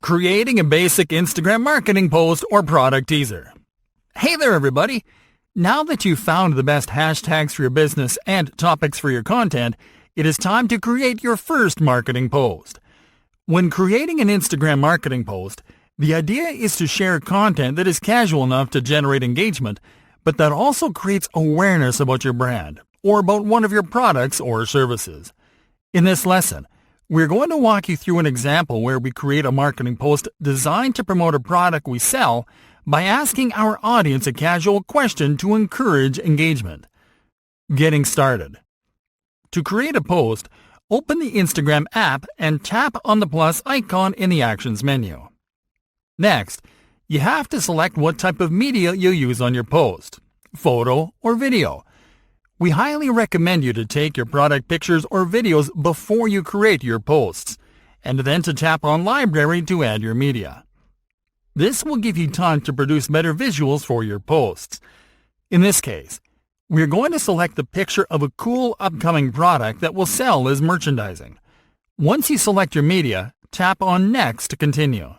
Creating a basic Instagram marketing post or product teaser. Hey there everybody! Now that you've found the best hashtags for your business and topics for your content, it is time to create your first marketing post. When creating an Instagram marketing post, the idea is to share content that is casual enough to generate engagement, but that also creates awareness about your brand or about one of your products or services. In this lesson, we're going to walk you through an example where we create a marketing post designed to promote a product we sell by asking our audience a casual question to encourage engagement. Getting started. To create a post, open the Instagram app and tap on the plus icon in the Actions menu. Next, you have to select what type of media you use on your post, photo or video. We highly recommend you to take your product pictures or videos before you create your posts, and then to tap on Library to add your media. This will give you time to produce better visuals for your posts. In this case, we're going to select the picture of a cool upcoming product that will sell as merchandising. Once you select your media, tap on Next to continue.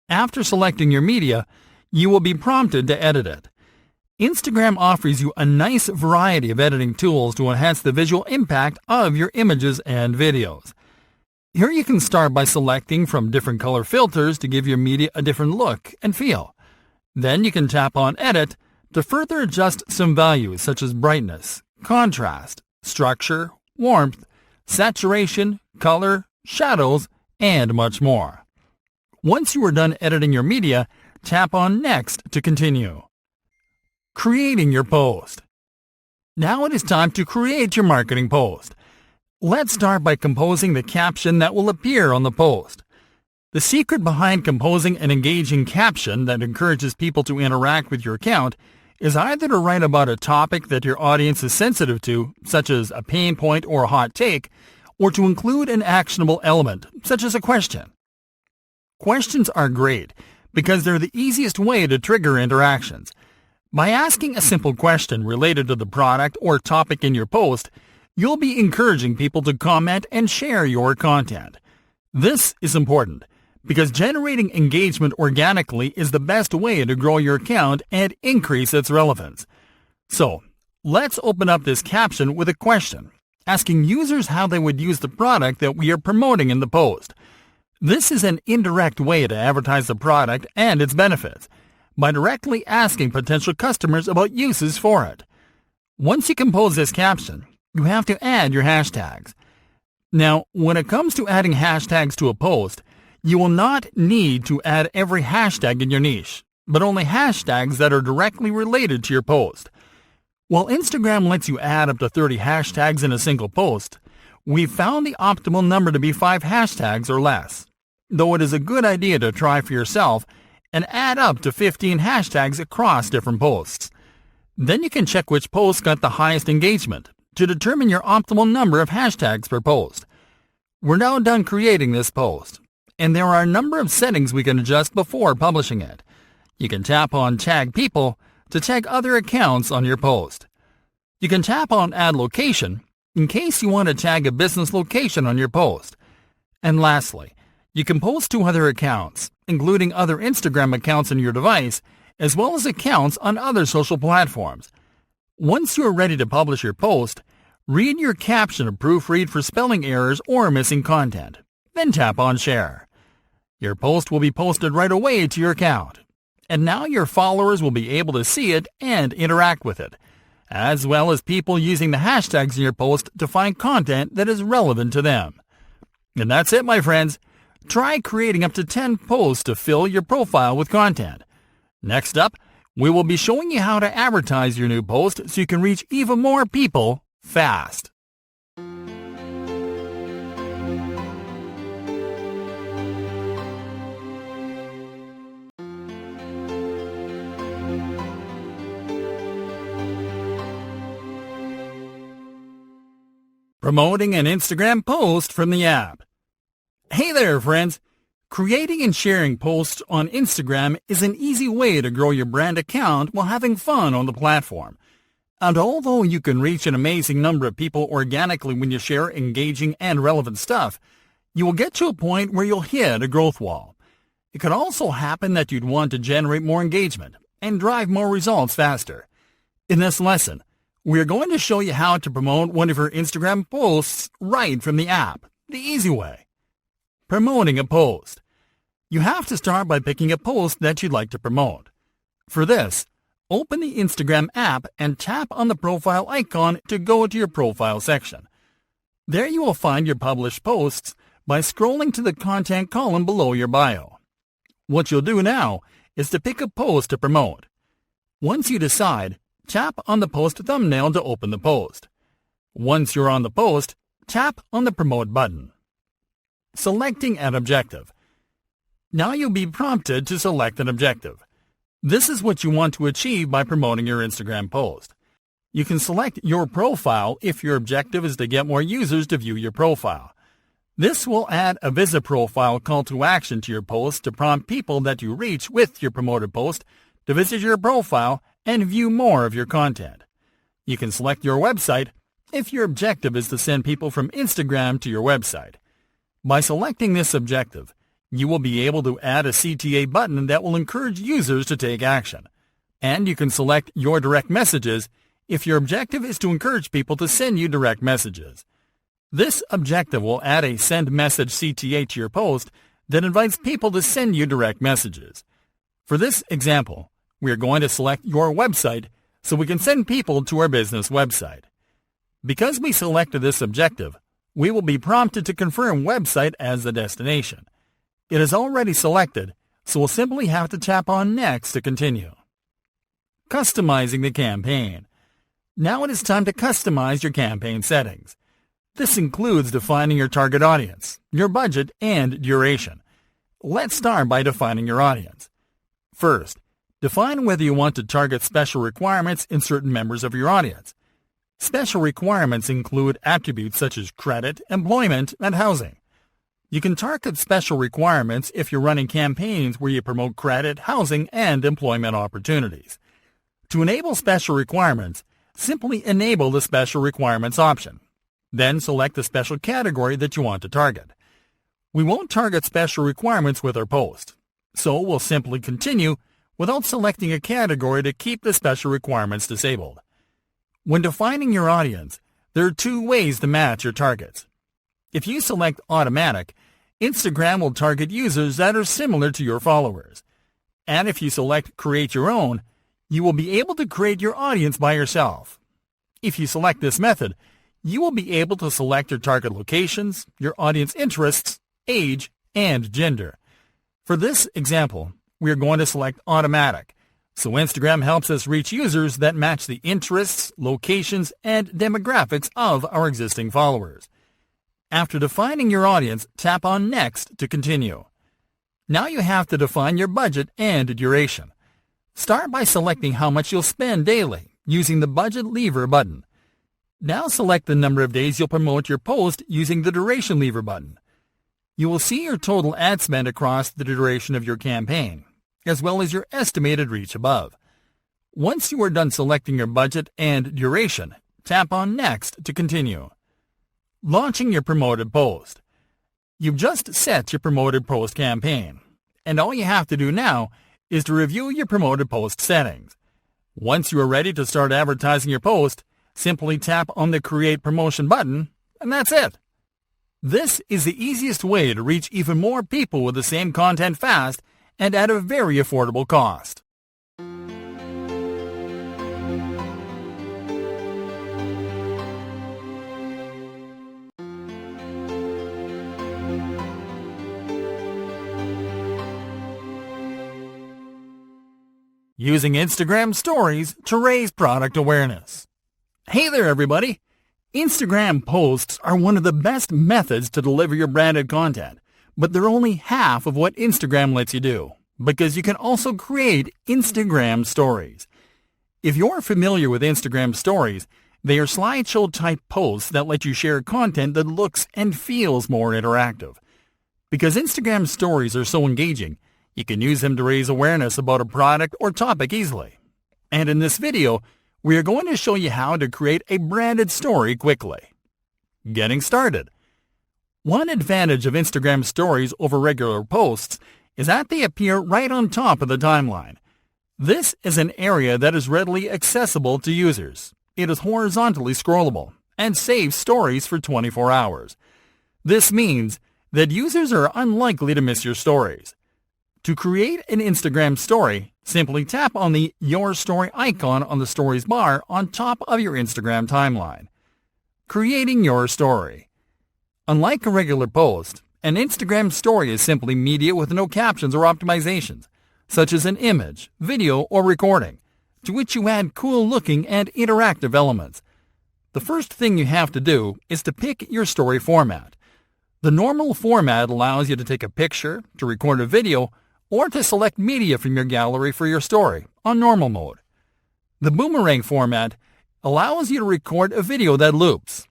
After selecting your media, you will be prompted to edit it. Instagram offers you a nice variety of editing tools to enhance the visual impact of your images and videos. Here you can start by selecting from different color filters to give your media a different look and feel. Then you can tap on Edit to further adjust some values such as brightness, contrast, structure, warmth, saturation, color, shadows, and much more. Once you are done editing your media, tap on Next to continue. Creating your post. Now it is time to create your marketing post. Let's start by composing the caption that will appear on the post. The secret behind composing an engaging caption that encourages people to interact with your account is either to write about a topic that your audience is sensitive to, such as a pain point or a hot take, or to include an actionable element, such as a question. Questions are great because they're the easiest way to trigger interactions. By asking a simple question related to the product or topic in your post, you'll be encouraging people to comment and share your content. This is important because generating engagement organically is the best way to grow your account and increase its relevance. So, let's open up this caption with a question, asking users how they would use the product that we are promoting in the post. This is an indirect way to advertise the product and its benefits, by directly asking potential customers about uses for it. Once you compose this caption, you have to add your hashtags. Now, when it comes to adding hashtags to a post, you will not need to add every hashtag in your niche, but only hashtags that are directly related to your post. While Instagram lets you add up to 30 hashtags in a single post, we've found the optimal number to be 5 hashtags or less, though it is a good idea to try for yourself and add up to 15 hashtags across different posts. Then you can check which post got the highest engagement to determine your optimal number of hashtags per post. We're now done creating this post, and there are a number of settings we can adjust before publishing it. You can tap on Tag People to tag other accounts on your post. You can tap on Add Location in case you want to tag a business location on your post. And lastly, you can post to other accounts, including other Instagram accounts on your device, as well as accounts on other social platforms. Once you are ready to publish your post, read your caption to proofread for spelling errors or missing content. Then tap on Share. Your post will be posted right away to your account, and now your followers will be able to see it and interact with it, as well as people using the hashtags in your post to find content that is relevant to them. And that's it, my friends. Try creating up to 10 posts to fill your profile with content. Next up, we will be showing you how to advertise your new post so you can reach even more people fast. Promoting an Instagram post from the app. Hey there, friends! Creating and sharing posts on Instagram is an easy way to grow your brand account while having fun on the platform. And although you can reach an amazing number of people organically when you share engaging and relevant stuff, you will get to a point where you'll hit a growth wall. It could also happen that you'd want to generate more engagement and drive more results faster. In this lesson, we're going to show you how to promote one of your Instagram posts right from the app, the easy way. Promoting a post. You have to start by picking a post that you'd like to promote. For this, open the Instagram app and tap on the profile icon to go to your profile section. There you will find your published posts by scrolling to the content column below your bio. What you'll do now is to pick a post to promote. Once you decide, tap on the post thumbnail to open the post. Once you're on the post, tap on the Promote button. Selecting an objective. Now you'll be prompted to select an objective. This is what you want to achieve by promoting your Instagram post. You can select your profile if your objective is to get more users to view your profile. This will add a visit profile call to action to your post to prompt people that you reach with your promoted post to visit your profile and view more of your content. You can select your website if your objective is to send people from Instagram to your website. By selecting this objective, you will be able to add a CTA button that will encourage users to take action. And you can select your direct messages if your objective is to encourage people to send you direct messages. This objective will add a send message CTA to your post that invites people to send you direct messages. For this example, we are going to select your website so we can send people to our business website. Because we selected this objective, we will be prompted to confirm website as the destination. It is already selected, so we'll simply have to tap on Next to continue. Customizing the campaign. Now it is time to customize your campaign settings. This includes defining your target audience, your budget, and duration. Let's start by defining your audience. First, define whether you want to target special requirements in certain members of your audience. Special requirements include attributes such as credit, employment, and housing. You can target special requirements if you're running campaigns where you promote credit, housing, and employment opportunities. To enable special requirements, simply enable the Special Requirements option. Then select the special category that you want to target. We won't target special requirements with our post, so we'll simply continue without selecting a category to keep the special requirements disabled. When defining your audience, there are two ways to match your targets. If you select Automatic, Instagram will target users that are similar to your followers. And if you select Create Your Own, you will be able to create your audience by yourself. If you select this method, you will be able to select your target locations, your audience interests, age, and gender. For this example, we are going to select Automatic, so Instagram helps us reach users that match the interests, locations, and demographics of our existing followers. After defining your audience, tap on Next to continue. Now you have to define your budget and duration. Start by selecting how much you'll spend daily using the Budget Lever button. Now select the number of days you'll promote your post using the Duration Lever button. You will see your total ad spend across the duration of your campaign, as well as your estimated reach above. Once you are done selecting your budget and duration, tap on Next to continue. Launching your promoted post. You've just set your promoted post campaign, and all you have to do now is to review your promoted post settings. Once you are ready to start advertising your post, simply tap on the Create Promotion button, and that's it. This is the easiest way to reach even more people with the same content fast and at a very affordable cost. Using Instagram Stories to raise product awareness. Hey there, everybody! Instagram posts are one of the best methods to deliver your branded content, but they're only half of what Instagram lets you do, because you can also create Instagram Stories. If you're familiar with Instagram Stories, they are slideshow-type posts that let you share content that looks and feels more interactive. Because Instagram Stories are so engaging, you can use them to raise awareness about a product or topic easily. And in this video, we are going to show you how to create a branded story quickly. Getting started. One advantage of Instagram Stories over regular posts is that they appear right on top of the timeline. This is an area that is readily accessible to users. It is horizontally scrollable and saves stories for 24 hours. This means that users are unlikely to miss your stories. To create an Instagram story, simply tap on the Your Story icon on the Stories bar on top of your Instagram timeline. Creating your story. Unlike a regular post, an Instagram story is simply media with no captions or optimizations, such as an image, video, or recording, to which you add cool-looking and interactive elements. The first thing you have to do is to pick your story format. The normal format allows you to take a picture, to record a video, or to select media from your gallery for your story on normal mode. The boomerang format allows you to record a video that loops.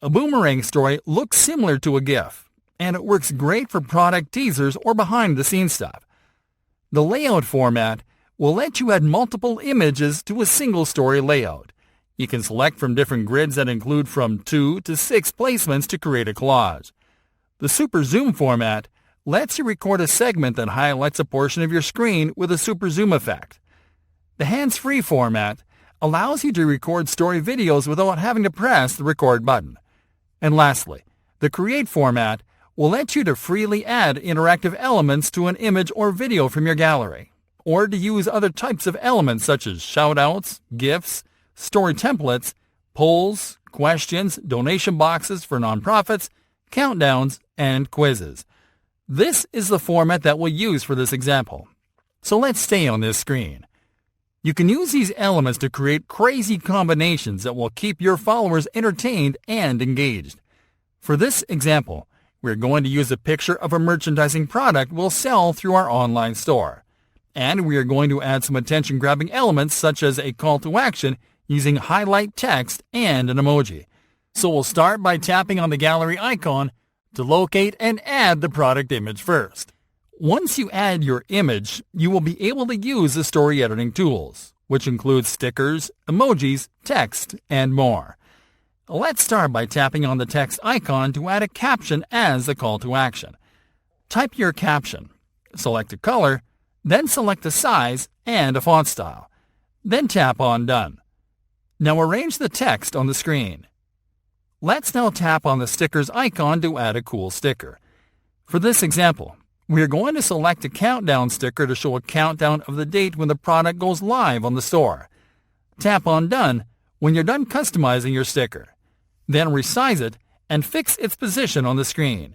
A boomerang story looks similar to a GIF, and it works great for product teasers or behind-the-scenes stuff. The layout format will let you add multiple images to a single story layout. You can select from different grids that include from 2 to 6 placements to create a collage. The super zoom format lets you record a segment that highlights a portion of your screen with a super zoom effect. The hands-free format allows you to record story videos without having to press the record button. And lastly, the create format will let you to freely add interactive elements to an image or video from your gallery, or to use other types of elements such as shoutouts, GIFs, story templates, polls, questions, donation boxes for nonprofits, countdowns, and quizzes. This is the format that we'll use for this example. So let's stay on this screen. You can use these elements to create crazy combinations that will keep your followers entertained and engaged. For this example, we're going to use a picture of a merchandising product we'll sell through our online store. And we are going to add some attention-grabbing elements such as a call to action using highlight text and an emoji. So we'll start by tapping on the gallery icon to locate and add the product image first. Once you add your image, you will be able to use the story editing tools, which include stickers, emojis, text, and more. Let's start by tapping on the text icon to add a caption as the call to action. Type your caption, select a color, then select a size and a font style. Then tap on Done. Now arrange the text on the screen. Let's now tap on the stickers icon to add a cool sticker. For this example, we are going to select a countdown sticker to show a countdown of the date when the product goes live on the store. Tap on Done when you're done customizing your sticker. Then resize it and fix its position on the screen.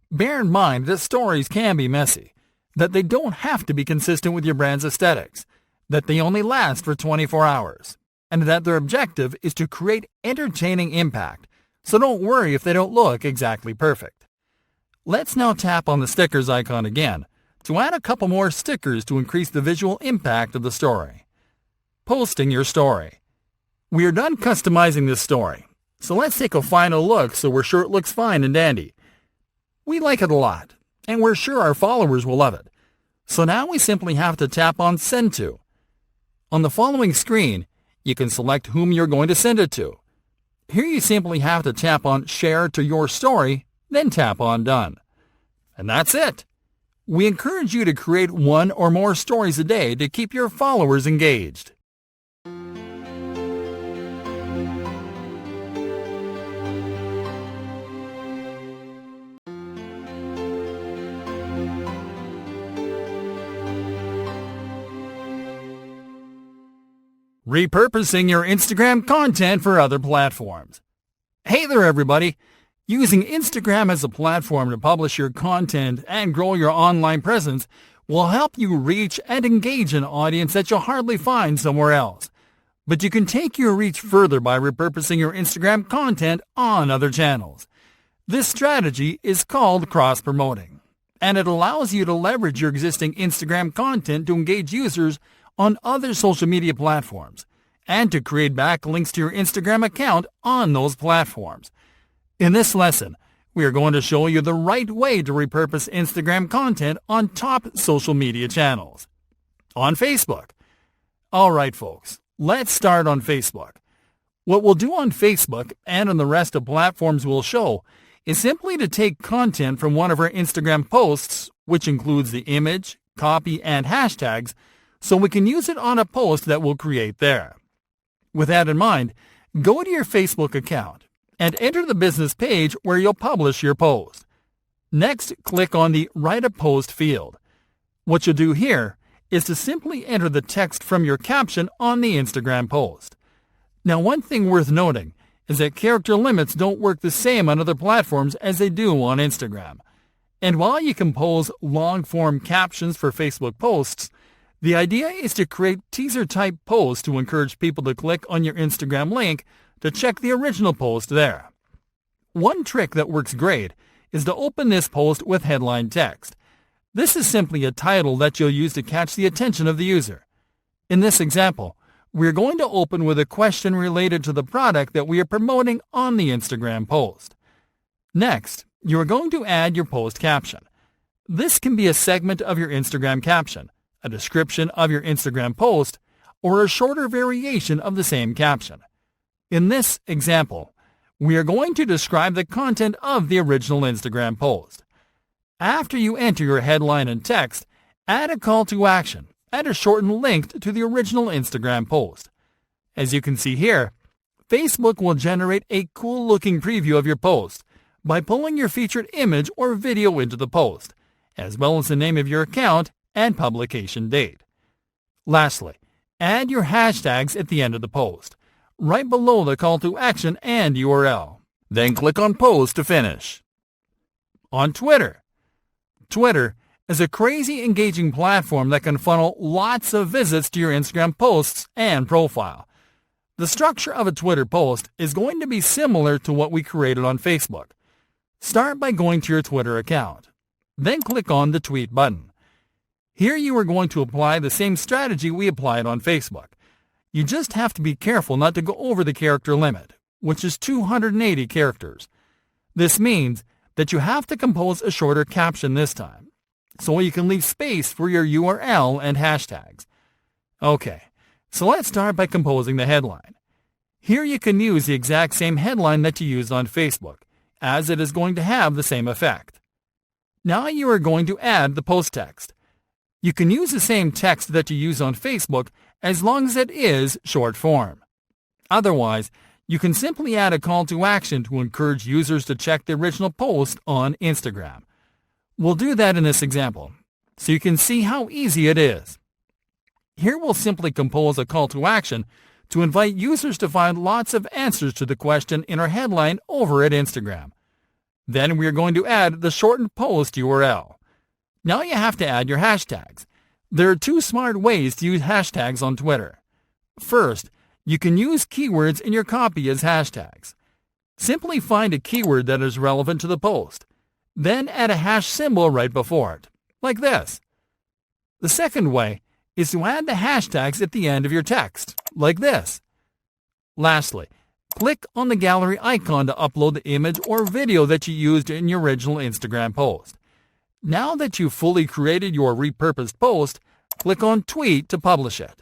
Bear in mind that stories can be messy, that they don't have to be consistent with your brand's aesthetics, that they only last for 24 hours, and that their objective is to create entertaining impact, so don't worry if they don't look exactly perfect. Let's now tap on the stickers icon again to add a couple more stickers to increase the visual impact of the story. Posting your story. We are done customizing this story, so let's take a final look so we're sure it looks fine and dandy. We like it a lot, and we're sure our followers will love it. So now we simply have to tap on Send To. On the following screen, you can select whom you're going to send it to. Here you simply have to tap on Share to Your Story, then tap on Done. And that's it. We encourage you to create 1 or more stories a day to keep your followers engaged. Repurposing your Instagram content for other platforms. Hey there, everybody! Using Instagram as a platform to publish your content and grow your online presence will help you reach and engage an audience that you'll hardly find somewhere else. But you can take your reach further by repurposing your Instagram content on other channels. This strategy is called cross-promoting, and it allows you to leverage your existing Instagram content to engage users on other social media platforms, and to create backlinks to your Instagram account on those platforms. In this lesson, we are going to show you the right way to repurpose Instagram content on top social media channels. On Facebook. Alright folks, let's start on Facebook. What we'll do on Facebook and on the rest of platforms we'll show is simply to take content from one of our Instagram posts which includes the image, copy, and hashtags, so we can use it on a post that we'll create there. With that in mind, go to your Facebook account and enter the business page where you'll publish your post. Next, click on the Write a Post field. What you'll do here is to simply enter the text from your caption on the Instagram post. Now, one thing worth noting is that character limits don't work the same on other platforms as they do on Instagram. And while you compose long-form captions for Facebook posts, the idea is to create teaser-type posts to encourage people to click on your Instagram link to check the original post there. One trick that works great is to open this post with headline text. This is simply a title that you'll use to catch the attention of the user. In this example, we're going to open with a question related to the product that we are promoting on the Instagram post. Next, you are going to add your post caption. This can be a segment of your Instagram caption, a description of your Instagram post, or a shorter variation of the same caption. In this example, we are going to describe the content of the original Instagram post. After you enter your headline and text, add a call to action and a shortened link to the original Instagram post. As you can see here, Facebook will generate a cool-looking preview of your post by pulling your featured image or video into the post, as well as the name of your account and publication date. Lastly, add your hashtags at the end of the post, right below the call to action and URL. Then click on Post to finish. On Twitter. Twitter is a crazy engaging platform that can funnel lots of visits to your Instagram posts and profile. The structure of a Twitter post is going to be similar to what we created on Facebook. Start by going to your Twitter account. Then click on the Tweet button. Here you are going to apply the same strategy we applied on Facebook. You just have to be careful not to go over the character limit, which is 280 characters. This means that you have to compose a shorter caption this time, so you can leave space for your URL and hashtags. Okay, so let's start by composing the headline. Here you can use the exact same headline that you used on Facebook, as it is going to have the same effect. Now you are going to add the post text. You can use the same text that you use on Facebook as long as it is short form. Otherwise, you can simply add a call to action to encourage users to check the original post on Instagram. We'll do that in this example, so you can see how easy it is. Here we'll simply compose a call to action to invite users to find lots of answers to the question in our headline over at Instagram. Then we are going to add the shortened post URL. Now you have to add your hashtags. There are two smart ways to use hashtags on Twitter. First, you can use keywords in your copy as hashtags. Simply find a keyword that is relevant to the post. Then add a hash symbol right before it, like this. The second way is to add the hashtags at the end of your text, like this. Lastly, click on the gallery icon to upload the image or video that you used in your original Instagram post. Now that you've fully created your repurposed post, click on Tweet to publish it.